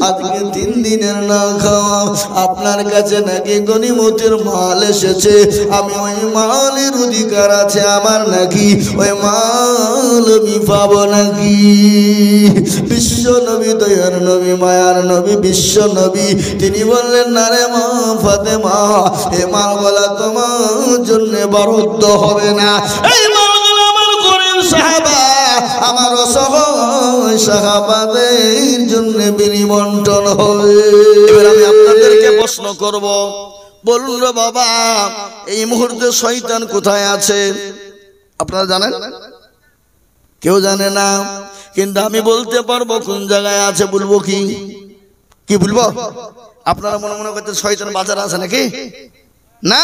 আজকে 3 দিনের না খাওয়া আপনার কাছে নাকি গনিমতের মাল এসেছে আমি ওই মালের অধিকার আছে আমার নাকি ওই মাল আমি পাবো নাকি বিশ্ব নবী দয়ার নবী মায়ার নবী বিশ্ব নবী তিনি বললেন না রে মা ফাতেমা এ মালগুলা তোমার জন্য বরাদ্দ হবে না এই মালগুলা আমার গরিব সাহাবা আমার অসহায় সাহাবাদের জন্য বিনিবন্টন হবে এবার আমি আপনাদেরকে প্রশ্ন করব বলুন রে বাবা এই মুহূর্তে শয়তান কোথায় আছে আপনারা জানেন কেউ জানে না কিন্তু আমি বলতে পারবো কোন জায়গায় আছে বলবো কি বলবো আপনারা মনে করতে শয়তান বাজারে আছে নাকি না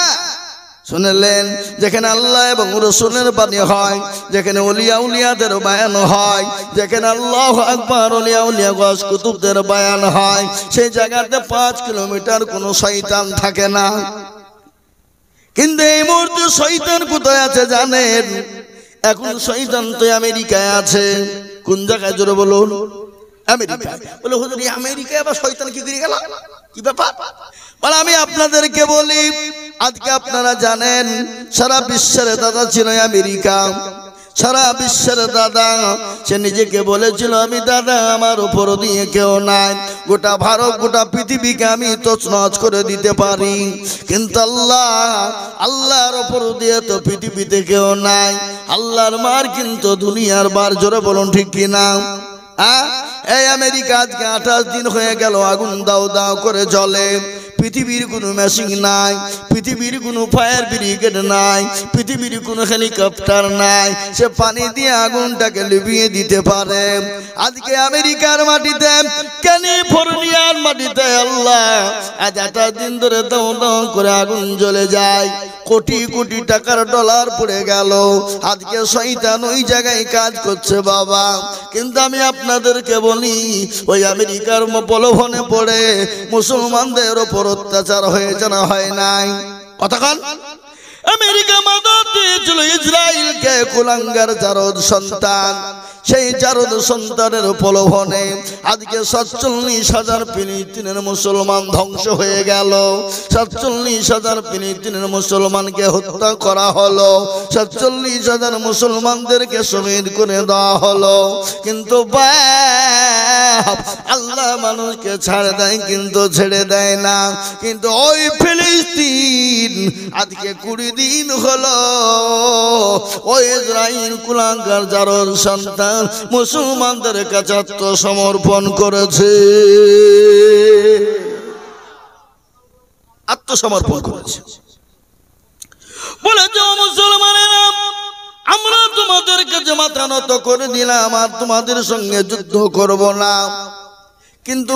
শুনলেন যেখানে আল্লাহ এবং রাসূলের বাণী হয় যেখানে ওলিয়া উলিয়াদের বায়ান হয় যেখানে আল্লাহু আকবার ওলিয়া উলিয়া গাস কুতুবদের বায়ান হয় সেই জায়গাতে 5 কিলোমিটার কোনো শয়তান থাকে না কিন্তু এই মুহূর্তে শয়তান কোথায় আছে জানেন এখন শয়তান তো আমেরিকায় আছে কোন জায়গায় জোরে বলুন আমেরিকা বলে হুজুর এই আমেরিকায় আবার শয়তান কি করে গেল কি ব্যাপার বলে আমি আপনাদেরকে বলি আজকে আপনারা জানেন সারা বিশ্বের দাদা ছিল আমেরিকা সারা বিশ্বের দাদা সে নিজেকে বলেছিল আমি দাদা আমার উপর দিয়ে কেউ নাই গোটা ভারত গোটা পৃথিবীকে আমি তছনছ করে দিতে পারি কিন্তু আল্লাহর উপর দিয়ে তো পৃথিবীতে কেউ নাই আল্লাহর মার কিন্তু দুনিয়ার বার জোরে বলুন ঠিক কিনা এই আমেরিকা আজকে 28 দিন হয়ে গেল আগুন দাও দাও করে জ্বলে পৃথিবীর কোনো মেশিন নাই পৃথিবীর কোনো ফায়ার ব্রিগেড নাই পৃথিবীর কোনো হেলিকপ্টার নাই সে পানি দিয়ে আগুনটাকে লিভিয়ে দিতে পারে আজকে আমেরিকার মাটিতে ক্যালিফোর্নিয়ার মাটিতে আল্লাহ আজ 28 দিন ধরে দাও দাও করে আগুন জ্বলে যায় কোটি কোটি টাকার ডলার পড়ে গেল আজকে শয়তান ওই জায়গায় কাজ করছে বাবা কিন্তু আমি আপনাদেরকে বলি ওই আমেরিকার প্রলোভনে পড়ে মুসলমানদের উপর অত্যাচার হয়েছে না হয় নাই কতক্ষণ আমেরিকা মাদক দিয়েছিল ইসরায়েলকে কুলাঙ্গার জারদ সন্তান সেই জারদ সন্তানের প্রলোভনে আজকে 47,000 ফিলিস্তিনের মুসলমান ধ্বংস হয়ে গেল 47,000 ফিলিস্তিনের মুসলমানকে হত্যা করা হলো 47,000 মুসলমানদেরকে শহীদ করে দেওয়া হলো কিন্তু আল্লাহ মানুষকে ছাড় দেয় কিন্তু ছেড়ে দেয় না কিন্তু ওই ফিলিস্তিন আজকে 20 দিন হলো ওই ইসরায়েল কুলাঙ্গার জারদ সন্তান মুসলমানদের কাছে আত্মসমর্পণ করেছে বলে যে মুসলমানেরা আমরা তোমাদের কাছে মাথা নত করে দিলাম আর তোমাদের সঙ্গে যুদ্ধ করব না কিন্তু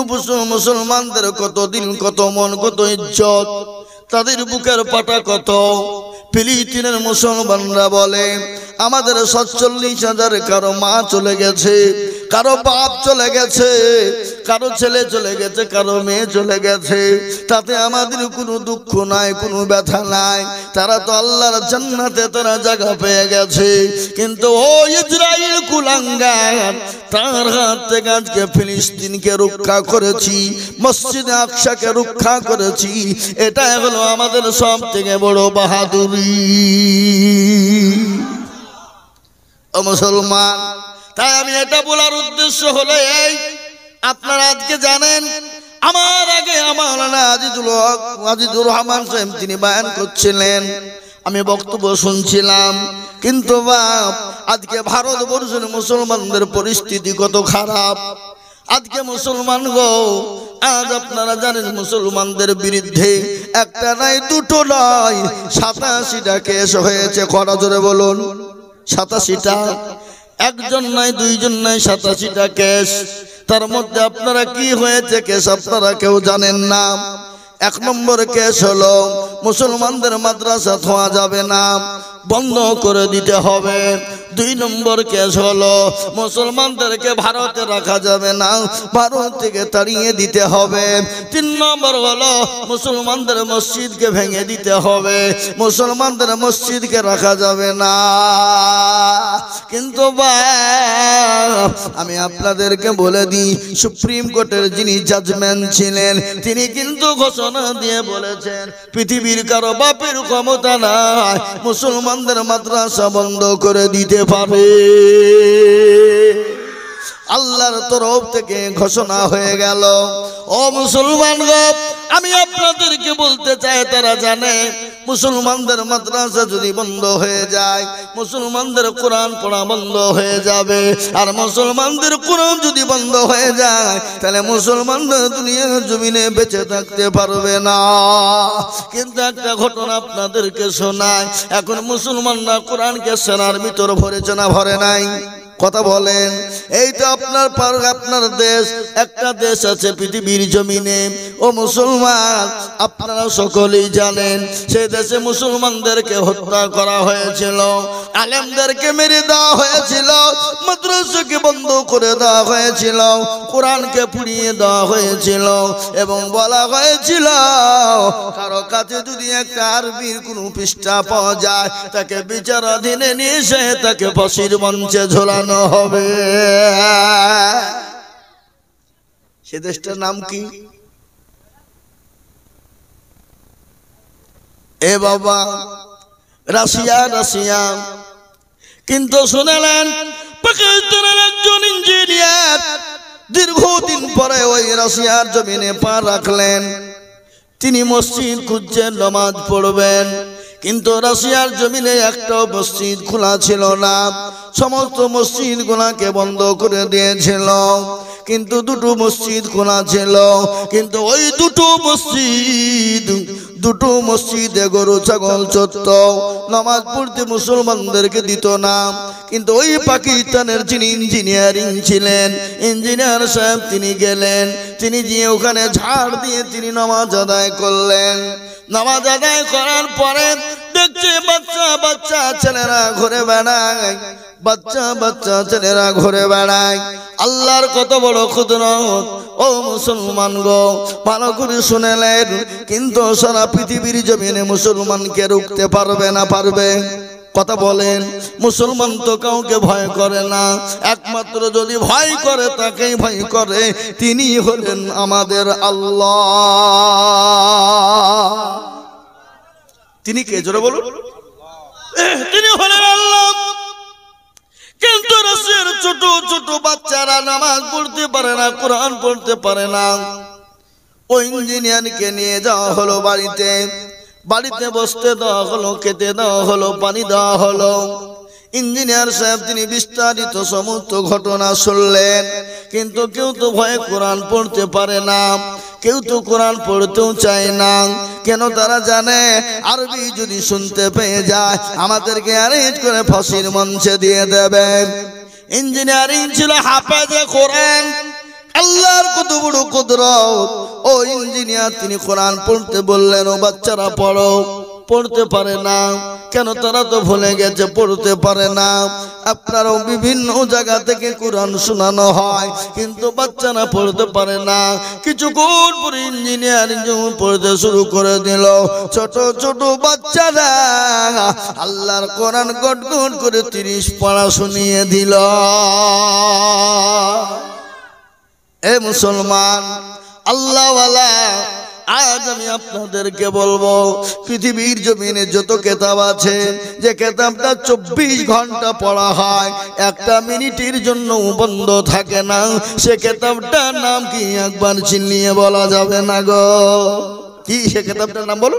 মুসলমানদের কতদিন কত মন কত ইজ্জত তাদের বুকের পাটা কত ফিলিস্তিনের মুসলমানরা বলে আমাদের 47,000 কারো মা চলে গেছে কারো বাপ চলে গেছে কারো ছেলে চলে গেছে কারো মেয়ে চলে গেছে তাতে আমাদের কোনো দুঃখ নাই কোনো ব্যথা নাই তারা তো আল্লাহর জান্নাতে তারা জায়গা পেয়ে গেছে কিন্তু ও ইসরায়েল কুলাঙ্গার তার হাত থেকে আজকে ফিলিস্তিনকে রক্ষা করেছি মসজিদে আকসাকে রক্ষা করেছি এটাই হলো আমাদের সব থেকে বড় বাহাদুরি ও মুসলমান তাই আমি এটা বলার উদ্দেশ্য হলো এই আপনারা আজকে জানেন আমার আগে আমার আজিজুর রহমান সাহেব তিনি বয়ান করছিলেন আমি বক্তব্য শুনছিলাম কিন্তু বাপ আজকে ভারতবর্ষের মুসলমানদের পরিস্থিতি কত খারাপ আজকে মুসলমান গো আজ আপনারা জানেন মুসলমানদের বিরুদ্ধে একটা নাই দুটো নয় 87টা কেস হয়েছে কটা জোরে বলুন 87টা একজন নয় দুইজন নয় 87টা কেস তার মধ্যে আপনারা কি হয়েছে কেস আপনারা কেউ জানেন না এক নম্বর কেস হলো মুসলমানদের মাদ্রাসা ধোয়া যাবে না বন্ধ করে দিতে হবে 2 নম্বর কেস হলো মুসলমানদেরকে ভারতে রাখা যাবে না ভারত থেকে তাড়িয়ে দিতে হবে 3 নম্বর হলো মুসলমানদের মসজিদকে ভেঙে দিতে হবে মুসলমানদের মসজিদকে রাখা যাবে না কিন্তু আমি আপনাদেরকে বলে দিই, সুপ্রিম কোর্টের যিনি জাজমেন্ট ছিলেন তিনি কিন্তু ঘোষণা দিয়ে বলেছেন পৃথিবীর কারো বাপের ক্ষমতা নাই মুসলমানদের মাদ্রাসা বন্ধ করে দিতে পারে। আল্লাহর তরফ থেকে ঘোষণা হয়ে গেল। ও মুসলমানগণ, আমি আপনাদেরকে বলতে চাই, তারা জানে মুসলমানদের মাদ্রাসা যদি বন্ধ হয়ে যায়, মুসলমানদের কোরআন পড়া বন্ধ হয়ে যাবে। আর মুসলমানদের কোরআন যদি বন্ধ হয়ে যায়, তাহলে মুসলমানদের দুনিয়ার জমিনে বেঁচে থাকতে পারবে না। কিন্তু একটা ঘটনা আপনাদেরকে শোনায়, এখন মুসলমানরা কোরআনকে সেনার ভিতর ভরেছে না ভরে নাই? কথা বলেন। এইটা আপনার দেশ, একটা দেশ আছে পৃথিবীর জমিনে। ও মুসলমান, আপনারা সকলেই জানেন সেই দেশে মুসলমানদেরকে হত্যা করা হয়েছিল, আলেমদেরকে মেরে দেওয়া হয়েছিল, মাদ্রাসাকে বন্ধ করে দেওয়া হয়েছিল, কোরআনকে পুড়িয়ে দেওয়া হয়েছিল এবং বলা হয়েছিল কারো কাছে যদি একটা আরবির কোনো পৃষ্ঠা পাওয়া যায় তাকে বিচারাধীনে নিয়ে এসে তাকে ফাঁসির মঞ্চে ঝোলানো হবে। সে দেশটার নাম কি? এ বাবা, রাশিয়া। রাশিয়া। কিন্তু শুনলেন পাকিস্তানের একজন ইঞ্জিনিয়ার দীর্ঘদিন পরে ওই রাশিয়ার জমিনে পা রাখলেন। তিনি মসজিদ খুঁজছেন, নামাজ পড়বেন, কিন্তু রাশিয়ার জমিনে একটাও মসজিদ খোলা ছিল না, সমস্ত মসজিদ গুলাকে বন্ধ করে দিয়েছিল। কিন্তু দুটো মসজিদ খোলা ছিল, কিন্তু ওই দুটো মসজিদে গরু ছাগল চড়ত, নামাজ পড়তে মুসলমানদেরকে দিত না। কিন্তু ওই পাকিস্তানের যিনি ইঞ্জিনিয়ারিং ছিলেন, ইঞ্জিনিয়ার সাহেব তিনি গেলেন, তিনি গিয়ে ওখানে ঝাড় দিয়ে তিনি নামাজ আদায় করলেন। নামাজ আদায় করার পরে দেখছে বাচ্চা ছেলেরা ঘুরে বেড়ায়, বাচ্চা ছেলেরা ঘুরে বেড়ায়। আল্লাহর কত বড় কুদরত! ও মুসলমান গো, ভালো করে শুনেলেন, কিন্তু সারা পৃথিবীর জমিনে মুসলমানকে রুখতে পারবে না? পারবে? কথা বলেন। মুসলমান তো কাউকে ভয় করে না, একমাত্র যদি ভয় করে তাকেই ভয় করে, তিনি হলেন আমাদের আল্লাহ। তিনি কে? জোরে বলুন। তিনি হলেন আল্লাহ। কিন্তু রাশিয়ার ছোট ছোট বাচ্চারা নামাজ পড়তে পারে না, কোরআন পড়তে পারে না। ওই ইঞ্জিনিয়ারকে নিয়ে যাওয়া হলো বাড়িতে, বাড়িতে বসতে দেওয়া হলো, খেতে দেওয়া হলো, পানি দেওয়া হলো। ইঞ্জিনিয়ার সাহেব তিনি বিস্তারিত সমস্ত ঘটনা শুনলেন, কিন্তু কেউ তো ভয়ে কোরআন পড়তে পারে না, কেউ তো কোরআন পড়তেও চায় না। কেন? তারা জানে আরবি যদি শুনতে পেয়ে যায় আমাদেরকে অ্যারেঞ্জ করে ফাঁসির মঞ্চে দিয়ে দেবে। ইঞ্জিনিয়ারিং ছিল হাফেজে কোরআন। আল্লাহর কত বড় কুদরত! ও ইঞ্জিনিয়ার তিনি কোরআন পড়তে বললেন, ও বাচ্চারা পড়ো। পড়তে পারে না। কেন? তারা তো ভুলে গেছে, পড়তে পারে না। আপনারাও বিভিন্ন জায়গা থেকে কোরআন শোনানো হয়, কিন্তু বাচ্চারা পড়তে পারে না। কিছুক্ষণ পরে ইঞ্জিনিয়ারিং পড়তে শুরু করে দিল। ছোট ছোট বাচ্চারা আল্লাহর কোরআন গট গট করে 30 পারা শুনিয়ে দিল। এ মুসলমান, আল্লাহওয়ালা, আজ আমি আপনাদেরকে বলবো পৃথিবীর জমিনে যত কিতাব আছে, যে কিতাবটা 24 ঘন্টা পড়া হয়, একটা মিনিটের জন্য বন্ধ থাকে না, সে কিতাবটার নাম কি একবার চিনিয়ে বলা যাবে না গো? কি সে কিতাবটার নাম বলো?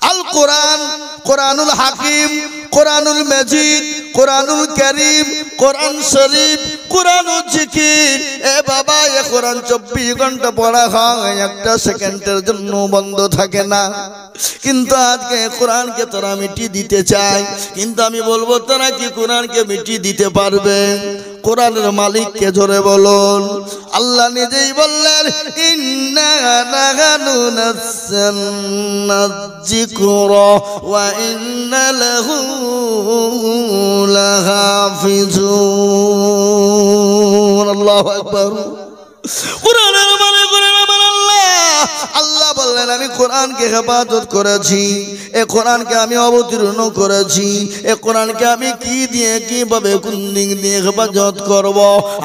আল কোরআন, কোরআনুল হাকিম, কোরআনুল মাজিদ, কোরআনুল কারীম, কোরআন শরীফ, কোরআনুল জিকির। এ বাবা, এ কোরআন 24 ঘন্টা পড়া হয়, একটা সেকেন্ডের জন্য বন্ধ থাকে না। কিন্তু আজকে কোরআনকে তারা মিটিয়ে দিতে চায়, কিন্তু আমি বলবো তারা কি কোরআনকে মিটিয়ে দিতে পারবে? কোরআনের মালিককে জোরে বলুন। আল্লাহ নিজেই বললেন, ইন্না নাহনু নাযালনা যিকরা ওয়া ইন্না লাহু লাহাফিজুন। আল্লাহু আকবার। কোরআনের মালিক আল্লাহ, আল্লাহ বললেন আমি কোরআনকে হেফাজত করেছি, এ কোরআনকে আমি অবতীর্ণ করেছি, এ কোরআনকে আমি কি দিয়ে কিভাবে কোন দিক দিয়ে হেফাজত করব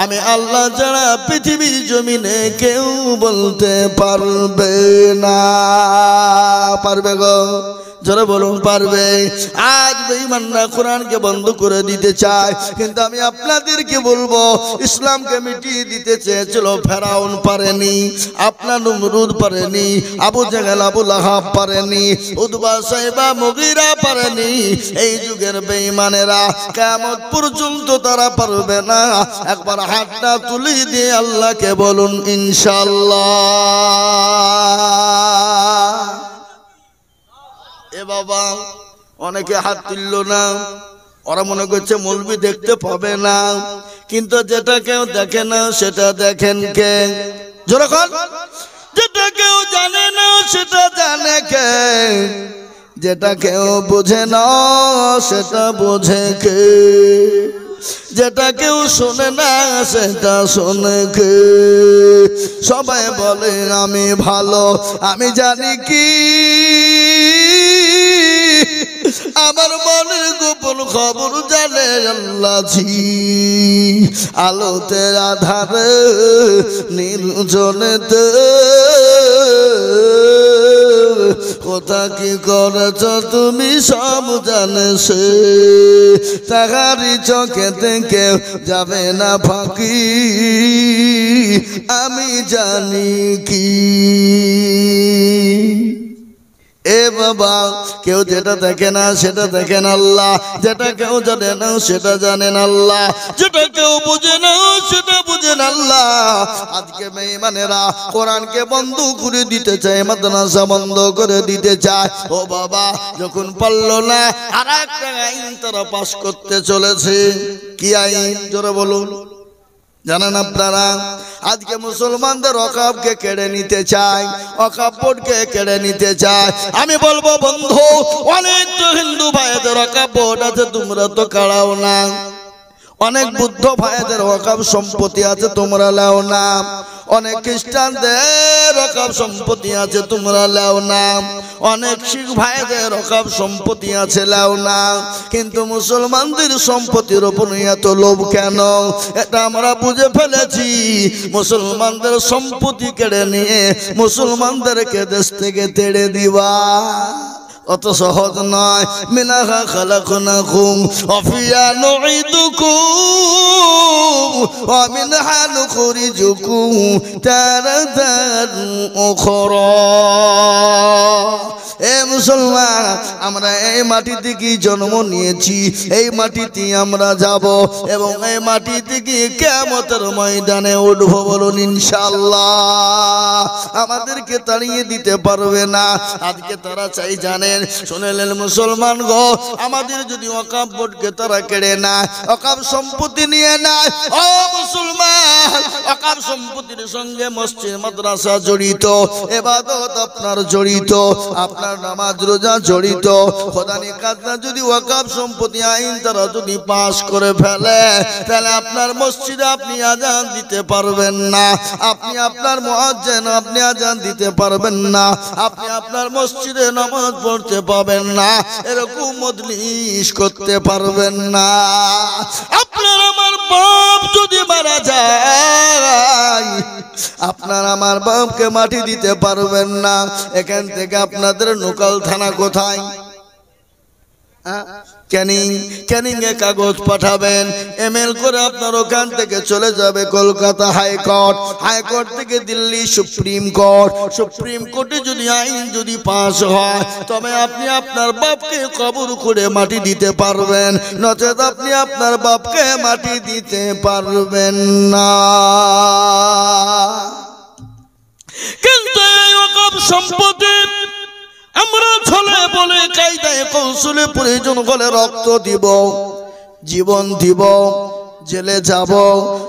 আমি আল্লাহ ছাড়া পৃথিবীর জমিনে কেউ বলতে পারবে না। পারবে গো? জোরে বলুন পারবে? আজ বেঈমানরা কোরআনকে বন্ধ করে দিতে চায়, কিন্তু আমি আপনাদেরকে বলবো ইসলামকে মিটিয়ে দিতে চেয়েছিল ফেরাউন, পারেনি। আপনার নমরুদ পারেনি, আবু জাহেল আবু লাহাব পারেনি, উতবা সাইবা মুগীরা পারেনি। এই যুগের বেঈমানেরা কিয়ামত পর্যন্ত তারা পারবে না। একবার হাতটা তুলে দিয়ে আল্লাহকে বলুন ইনশাআল্লাহ। এ বাবা, অনেকে হাত তুলল না, ওরা মনে করছে মৌলবি দেখতে পাবে না, কিন্তু যেটা কেউ দেখে না সেটা দেখেন কে? যেরকম যেটা কেউ জানে না সেটা জানে কে? যেটা কেউ বোঝে না সেটা বোঝে কে? যেটা কেউ শোনে না সেটা শোনে কে? সবাই বলে আমি ভালো, আমি জানি কি আমার মনের গোপন খবর জানে আল্লাহ জি। আলোতে আধারে নির্জনেতে কোথা কি করেছ তুমি সব জানে সে। তাহারি চোখেতে কেউ যাবে না ফাঁকি, আমি জানি কি। এ বাবা, কেউ যেটা দেখে না সেটা দেখেন আল্লাহ, যেটা কেউ জানে না সেটা জানেন আল্লাহ, যেটা কেউ বুঝে না সেটা বুঝেন আল্লাহ। আজকে বেঈমানেরা কোরআনকে বন্ধ করে দিতে চায়, মাদ্রাসা বন্ধ করে দিতে চায়। ও বাবা, যখন পারলো না আর একটা আইন তারা পাশ করতে চলেছে। কি আইন? জোরে বলুন। জানেন আপনারা? আজকে মুসলমানদের ওয়াকফকে কেড়ে নিতে চায়, ওয়াকফ বোর্ডকে কেড়ে নিতে চায়। আমি বলবো বন্ধু, অনেক তো হিন্দু ভাইদের ওয়াকফ বোর্ড আছে, তোমরা তো কাড়াও না। অনেক বুদ্ধ ভাইদের ওয়াকফ সম্পত্তি আছে, তোমরা লাও না। অনেক খ্রিস্টানদের ওয়াকফ সম্পত্তি আছে, তোমরা লাও না। অনেক শিখ ভাইদের ওয়াকফ সম্পত্তি আছে, লাও না। কিন্তু মুসলমানদের সম্পত্তির উপর এত লোভ কেন? এটা আমরা বুঝে ফেলেছি। মুসলমানদের সম্পত্তি কেড়ে নিয়ে মুসলমানদেরকে দেশ থেকে তেড়ে দিবা অত সহজ নয়। মিনাহা খালাকনাকুম ওয়া ফিহা নুঈদুকুম ওয়া মিনহা নুখরিজুকুম তারাতান উখরা। এ মুসলমান, আমরা এই মাটি থেকে জন্ম নিয়েছি, এই মাটিতে আমরা যাব এবং এই মাটি থেকে কিয়ামতের ময়দানে উঠব। বলুন ইনশাআল্লাহ। আমাদেরকে তাড়িয়ে দিতে পারবে না। আজকে তারা চাই জানেন, শুনেলেন মুসলমান গো, আমাদের যদি ওয়াকফ বোর্ডকে তারা কেড়ে নেয়, ওয়াকফ সম্পত্তি নিয়ে নেয়, ও মুসলমান, ওয়াকফ সম্পত্তির সঙ্গে মসজিদ মাদ্রাসা জড়িত, ইবাদত আপনার জড়িত, আপনার নামাজ রোজা জড়িত, খোদানি কাজনা যদি ওয়াকফ সম্পত্তি আইন তারা যদি পাস করে ফেলে, তাহলে আপনার মসজিদে আপনি আজান দিতে পারবেন না, আপনি আপনার মুয়াজ্জিন আপনি আজান দিতে পারবেন না, আপনি আপনার মসজিদে নামাজ পড়তে পাবেন না, এরকম মজলিস করতে পারবেন না। আপনার আমার বাপ যদি মারা যায়, আপনার আমার বাপকে মাটি দিতে পারবেন না। এখান থেকে আপনাদের নোকাল থানা কোথায়? ক্যানিং এ কাগজ পাঠাবেন, ইমেল করে আপনার ওখান থেকে চলে যাবে কলকাতা হাইকোর্ট, হাইকোর্ট থেকে দিল্লি সুপ্রিম কোর্ট, সুপ্রিম কোর্টে যদি আইন যদি পাস হয় তবে আপনি আপনার বাপকে কবর করে মাটি দিতে পারবেন, নচেত আপনি আপনার বাপকে মাটি দিতে পারবেন না। কিন্তু এই ওয়াকফ সম্পত্তি আমরা ছলে বলে কায়দায় কৌশলে প্রয়োজন হলে রক্ত দিব, জীবন দিব, জেলে যাব,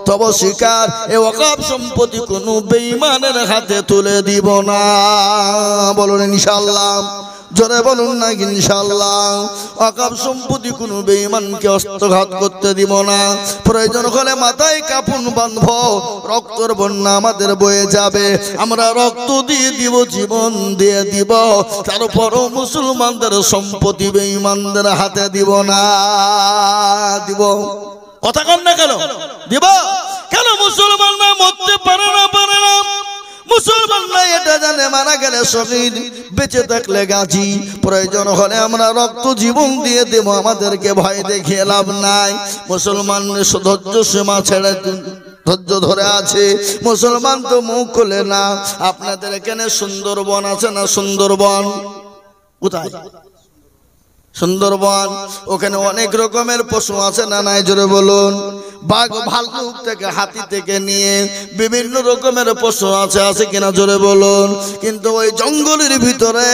তবে শিকার এ ওয়াকফ সম্পত্তি কোনো বেঈমানের হাতে তুলে দিব না। বলুন ইনশাআল্লাহ। জোরে বলুন না ইনশাআল্লাহ। ওয়াকফ সম্পত্তি কোনো বেঈমানকে হস্তঘাত করতে দিব না। প্রয়োজন হলে মাথায় কাফন বাঁধবো, রক্তের বন্যা আমাদের বয়ে যাবে, আমরা রক্ত দিয়ে দিব, জীবন দিয়ে দিব, তারপরও মুসলমানদের সম্পত্তি বেঈমানদের হাতে দিব না। দিব কথা কন না কেন? দিব কেন? মুসলমানরা মরতে পারে না, পারে না। মুসলমানরা এটা জানে মারা গেলে শহীদ, বেঁচে থাকলে গাজী। প্রয়োজন হলে আমরা রক্ত জীবন দিয়ে দেব, আমাদেরকে ভয় দেখিয়ে লাভ নাই। মুসলমান ধৈর্য সীমা ছেড়ে ধৈর্য ধরে আছে। মুসলমান তো মুখ খুলে না। আপনাদের এখানে সুন্দরবন আছে না? সুন্দরবন কোথায়? সুন্দরবন, ওখানে অনেক রকমের পশু আছে না নাই? জোরে বলুন। বাঘ ভাল্লুক থেকে হাতি থেকে নিয়ে বিভিন্ন রকমের পশু আছে, আছে কিনা? জোরে বলুন। কিন্তু ওই জঙ্গলের ভিতরে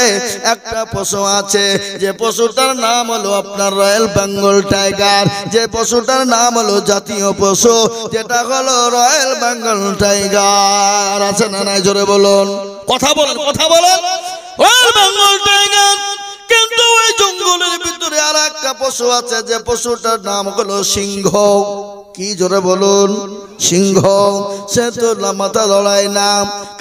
একটা পশু আছে, যে পশুটার নাম হলো আপনার রয়্যাল বেঙ্গল টাইগার। যে পশুটার নাম হলো জাতীয় পশু, যেটা হলো রয়্যাল বেঙ্গল টাইগার। আছে না নাই? জোরে বলুন। কথা বলেন, কথা বলেন। Royal Bengal tiger. কিন্তু ওই জঙ্গলের ভিতরে আর একটা পশু আছে, যে পশুটার নাম হলো সিংহ। কি? জোরে বলুন। সিংহ। সে তো মাথা লড়ায় না,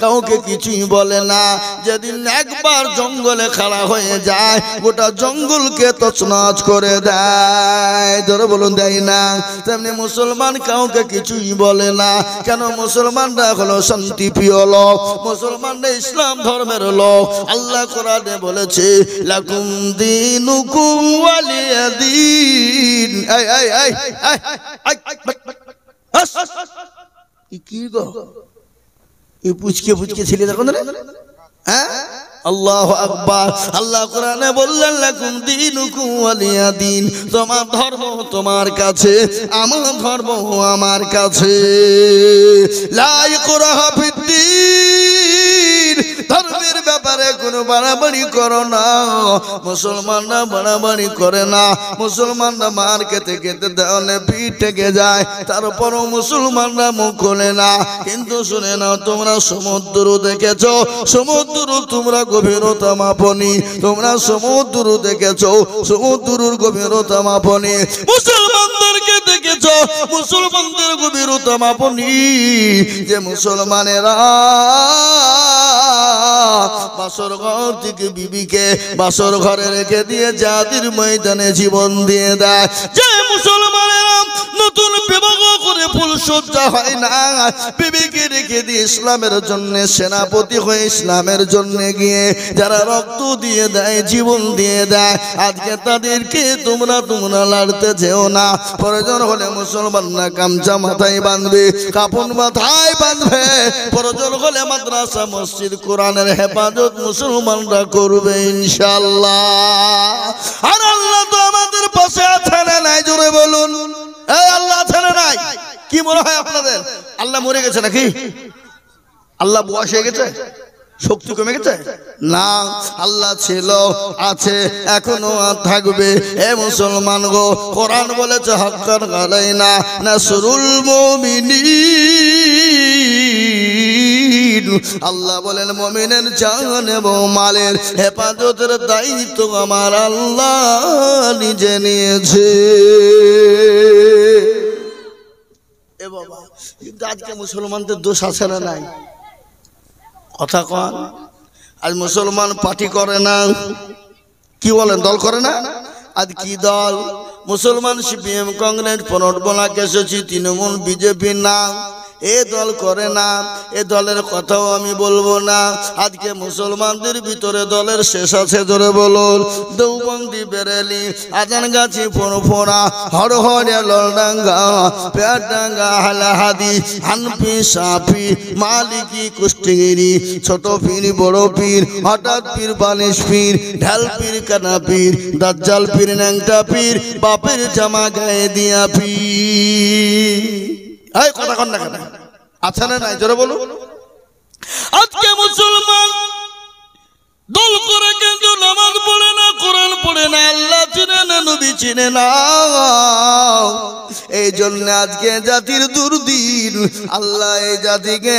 কাউকে কিছুই বলে না। যেদিন একবার জঙ্গলে খাড়া হয়ে যায়, গোটা জঙ্গলকে তছনছ করে দেয়। জোরে বলুন, দেয় না? তেমনি মুসলমান কাউকে কিছুই বলে না। কেন? মুসলমানরা হলো শান্তিপ্রিয় লোক, মুসলমানরা ইসলাম ধর্মের লোক। আল্লাহ কোরআনে বলেছে, লাকুম দীনুকুম ওয়ালিয়া দীন। এই এই এই কি গো, এই পুচকে পুচকে ছেলে দেখো না? হ্যাঁ, আল্লাহু আকবার। আল্লাহ কোরআনে বললেন, লাকুম দীনুকুম ওয়ালিয়া দীন। তোমার ধর্ম তোমার কাছে, আমার ধর্ম আমার কাছে। লা ইকরাহা ফিদ্দীন। ধর্মের ব্যাপারে কোনো বাড়াবাড়ি করো না। মুসলমানরা বাড়াবাড়ি করে না। মুসলমানরা মার খেতে খেতে দেওয়ালে পিঠ থেকে যায়, তারপরও মুসলমানরা মুখ খোলে না। কিন্তু শুনে নাও, তোমরা সমুদ্র দেখেছো, সমুদ্র তোমরা গভীরতা মাপনি। তোমরা সমুদ্র দেখেছো, সমুদ্রের গভীরতা মাপনি। মুসলমানদেরকে দেখেছো, মুসলমানদের গভীরতা মাপনি। যে মুসলমানেরা বাসর ঘর থেকে বিবিকে বাসর ঘরে রেখে দিয়ে জাতির ময়দানে জীবন দিয়ে দেয়। যে মুসলমানেরা নতুন বিবাহ করে ফুলসজ্জা হয় না, বিবিকে রেখে দিয়ে ইসলামের জন্য সেনাপতি হয়ে ইসলামের জন্য গিয়ে যারা রক্ত দিয়ে দেয়, জীবন দিয়ে দেয়, আজকে তাদেরকে তোমরা লড়তে যেও না। প্রয়োজন হলে মুসলমানরা গামছা মাথায় বাঁধবে, কাপড় মাথায় বাঁধবে। প্রয়োজন হলে মাদ্রাসা মসজিদ কোরআনের হেফাজত মুসলমানরা করবে ইনশাআল্লাহ। আর আল্লাহ তো আমাদের পাশে আছে না নাই? জোরে বলুন। এই আল্লাহ আছে না নাই? কি মনে হয় আপনাদের? আল্লাহ মরে গেছে নাকি? আল্লাহ বয়স হয়ে গেছে? শক্তি কমে গেছে? না, আল্লাহ ছিল, আছে, এখনো থাকবে। এ মুসলমান গো, কোরআন বলেছে, হাক্কান আলাইনা নাসরুল মুমিনিন। আল্লাহ বলেন, মুমিনের জান এবং মালের হেফাজতের দায়িত্ব আমার আল্লাহ নিজে নিয়েছে। এ বাবা, কিন্তু আজকে মুসলমানদের দোষ আছে না নাই? কথা কন। আজ মুসলমান পার্টি করে না, কি বলেন, দল করে না। আজ কি দল? মুসলমান সিপিএম, কংগ্রেস, পনেরো বলা কেসেছি, তৃণমূল, বিজেপি না, এ দল করে না। এ দলের কথাও আমি বলবো না। আজকে মুসলমানদের ভিতরে দলের শেষ আছে। ধরে বলুন। দেওবন্দি, বেরেলি, আজানগাছি, ফোনফোনা, হরহরিয়া, ললডাঙ্গা, পেয়ারডাঙ্গা, হালাহাদি, হানফি, সাফি, মালিকি, কুষ্টিগিরি, ছোট পীর, বড় পীর, হঠাৎ পীর, বালিশ পীর, ঢাল পীর, কানা পীর, দাজ্জাল পীর, ন্যাংটা পীর, বাপের জামা গায়ে দিয়া পীর। এই কথা কন না কেন? আছে না নাই? জোরে বলুন। আজকে মুসলমান দল করে কিন্তু নামাজ পড়ে না, কোরআন পড়ে না, আল্লাহ চিনে জানে নবী চিনে না। এই জন্য আজকে জাতির দুর্দিন, আল্লাহ এই জাতিকে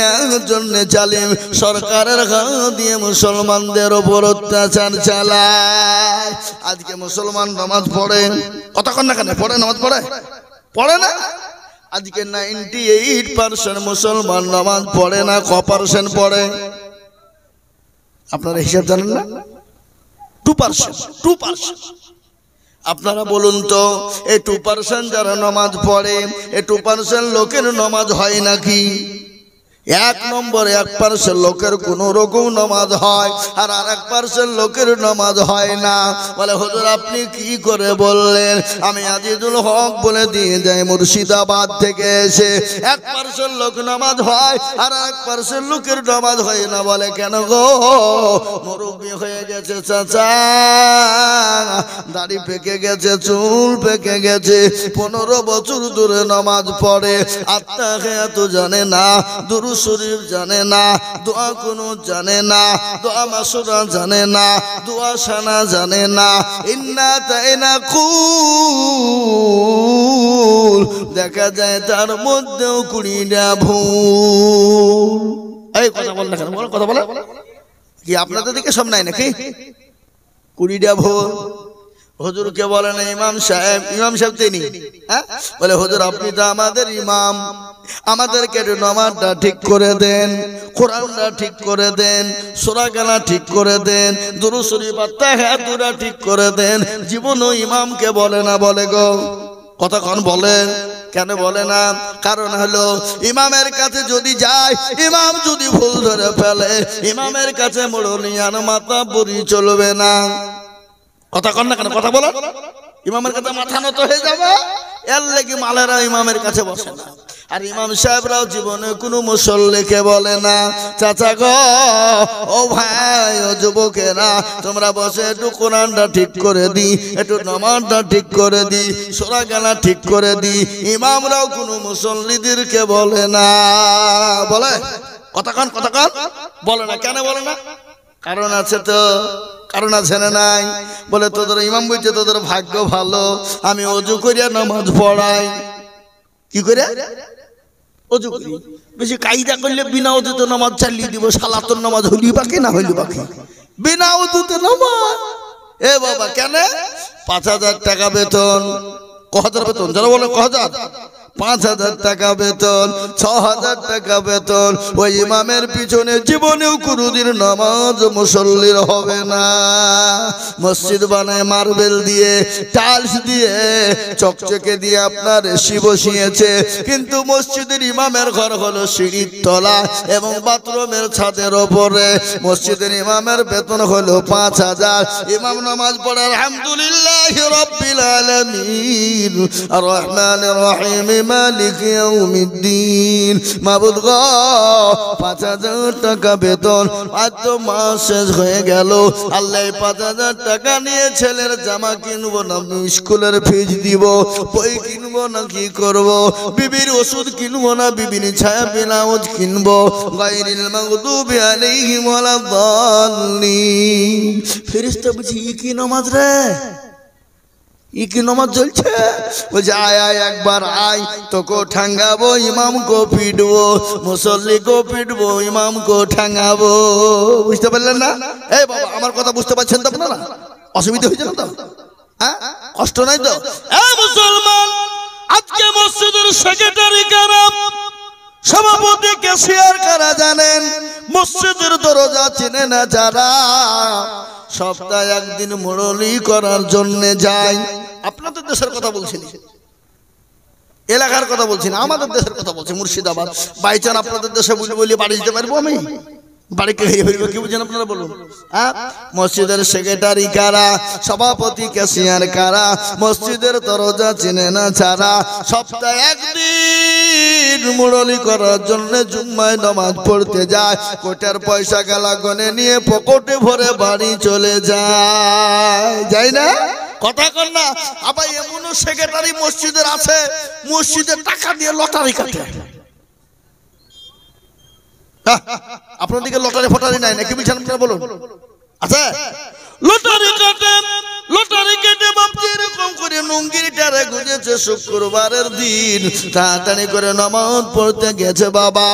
জন্য জালিম সরকারের হাত দিয়ে মুসলমানদের ওপর অত্যাচার চালায়। আজকে মুসলমান নামাজ পড়ে, কতক্ষণ না কেন পড়ে, নামাজ পড়ে পড়ে না। আজকে 98% মুসলমান নামাজ পড়ে না, ক পার্সেন্ট পড়ে আপনারা হিসাব জানেন না? 2%। আপনারা বলুন তো, এই 2% যারা নামাজ পড়ে, এই 2% লোকের নামাজ হয় নাকি? 1 নম্বর 1% লোকের কোন রকম নামাজ হয়, আর 1% লোকের নামাজ হয় না। বলে হুজুর আপনি কি করে বললেন? আমি আজিজুল হক বলে দিয়ে যাই মুর্শিদাবাদ থেকে এসে 1% লোক নামাজ হয় আর 1% লোকের নামাজ হয় না। বলে কেন গো? মুরব্বি হয়ে গেছে চাচা, দাড়ি পেকে গেছে, চুল পেকে গেছে, 15 বছর ধরে নামাজ পড়ে, আত্মাহিয়াত জানে না, দুরূদ শরীফ জানে না, দোয়া কুনুত জানে না, দোয়া মাসুরা জানে না, দোয়া সানা জানে না, ইন্না তাইনা কুল দেখা যায় তার মধ্যেও 20টা ভুল। এই কথা বল না কেন? বল, কথা বলে কি আপনাদের দিকে সব নাই নাকি? 20টা ভুল। হুজুরকে বলে না ইমাম সাহেব, ইমাম সাহেব তিনি, হ্যাঁ বলে হুজুর আপনি তো আমাদের ইমাম, আমাদেরকে নামাজটা ঠিক করে দেন, কোরআনটা ঠিক করে দেন, সূরা গানা ঠিক করে দেন, দুরূদ শরীফ আত্মাহিয়াতুরা ঠিক করে দেন। জীবনও ইমামকে বলে না। বলে গো কতক্ষণ বলেন? কেন বলে না? কারণ হলো ইমামের কাছে যদি যায়, ইমাম যদি ভুল ধরে ফেলে, ইমামের কাছে মুড়নিয়ার মাথা বুড়ি চলবে না। কথা কন না কেন? কথা বলো। ইমামের কাছে মাথা নত হয়ে যাবে, এর লেগে মালেরা ইমামের কাছে বসে না। আর ইমাম সাহেবরাও জীবনে কোনো মুসল্লিকে বলে না চাচা গো, ও ভাই, ও যুবকেরা, তোমরা বসে একটু কোরআনটা ঠিক করে দি, একটু নামাজটা ঠিক করে দি, সূরা গানা ঠিক করে দি। ইমামরাও কোনো মুসল্লিদেরকে বলে না। বলে কতক্ষণ কতক্ষণ বলে না। কেন বলে না? কারণ আছে তো, কারণ আছে না নাই? বলে তোদের ইমাম বলছে তোদের ভাগ্য ভালো, আমি ওযু করিয়া নামাজ পড়াই। কি করে? ওযু করি। বেশি কায়দা করলে বিনা ওযুতে নামাজ চালিয়ে দিব। সালাতুর নামাজ হইলি বাকি না হইলি বাকি, বিনা ওযুতে নামাজ। এ বাবা কেন? 5000 টাকা বেতন, 1000 বেতন, যারা বলে 1000, 5000 টাকা বেতন, 6000 টাকা বেতন। ওই ইমামের পিছনে জীবনেও কোনোদিন নামাজ মুসল্লির হবে না। মসজিদ বানায় মার্বেল দিয়ে, টাইলস দিয়ে, চকচকে দিয়ে আপনার এসি বসিয়েছে, কিন্তু মসজিদের ইমামের ঘর হলো সিঁড়ির তলা এবং বাথরুমের ছাদের ওপরে। মসজিদের ইমামের বেতন হলো 5000। ইমাম নামাজ পড়ে আলহামদুলিল্লাহি রাব্বিল আলামিন আর রহমানির রহিম মালিক ইয়াউমিদ্দিন। মাবুদ গো 5000 টাকা বেতন, আজ তো মাস শেষ হয়ে গেল। আল্লাহ 5000 টাকা নিয়ে ছেলের জামা কিনবো না, স্কুলের ফিজ দিব, বই কিনবো না, কি করব? বিবির ওষুধ কিনবো না, বিবির ছায়া ব্লাউজ কিনবো। গায়রিল মাগদুবি আলাইহিম ওয়ালাদ-দাল্লিন। ফেরেশতা বুঝি কি নামাজ রে, ই কি নামাজ চলছে? বলছে আয় আয় একবার আয়, তোকে ঠাঙ্গাবো, ইমাম কো পিটবো, মুসল্লি কো পিটবো, ইমাম কো ঠাঙ্গাবো। বুঝতে পারলেন না? এই বাবা আমার কথা বুঝতে পারছেন তো আপনারা? অসুবিধা হয়েছে না তো? হ্যাঁ, কষ্ট নাই তো? এই মুসলমান, আজকে মসজিদের সেক্রেটারি কারা, সভাপতি ক্যাশিয়ার কারা জানেন? মসজিদের দরজা চিনে না যারা, সপ্তাহে একদিন মুরলি করার জন্য যায়। আপনাদের দেশের কথা বলছি না, এলাকার কথা বলছি না, আমাদের দেশের কথা বলছি। মুর্শিদাবাদ বাইচান আপনাদের দেশে বলি বলি বাড়ি যেতে পারবো আমি? বাড়িকে কি বুঝেন আপনারা বলুন? হ্যাঁ, মসজিদের সেক্রেটারি কারা, সভাপতি ক্যাশিয়ার কারা, মসজিদের দরজা চিনে না ছাড়া, সপ্তাহে একদিন মুরলি করার জন্য জুম্মায় নামাজ পড়তে যায়, কোটার পয়সা গেলা গনে নিয়ে পকেটে ভরে বাড়ি চলে যায়। যাই না? কথা কর না। আবার এমনও সেক্রেটারি মসজিদের আছে, মসজিদের টাকা দিয়ে লটারি কাটে। আপনার দিকে লটারি ফটারি নাই নাকি? বলছেন আপনারা বলুন। আচ্ছা, লটারি কেটে বাপজি এরকম করে নুঙ্গিটারে গুজেছে শুক্রবারের দিন তাড়াতাড়ি করে নামাজ পড়তে গেছে বাবা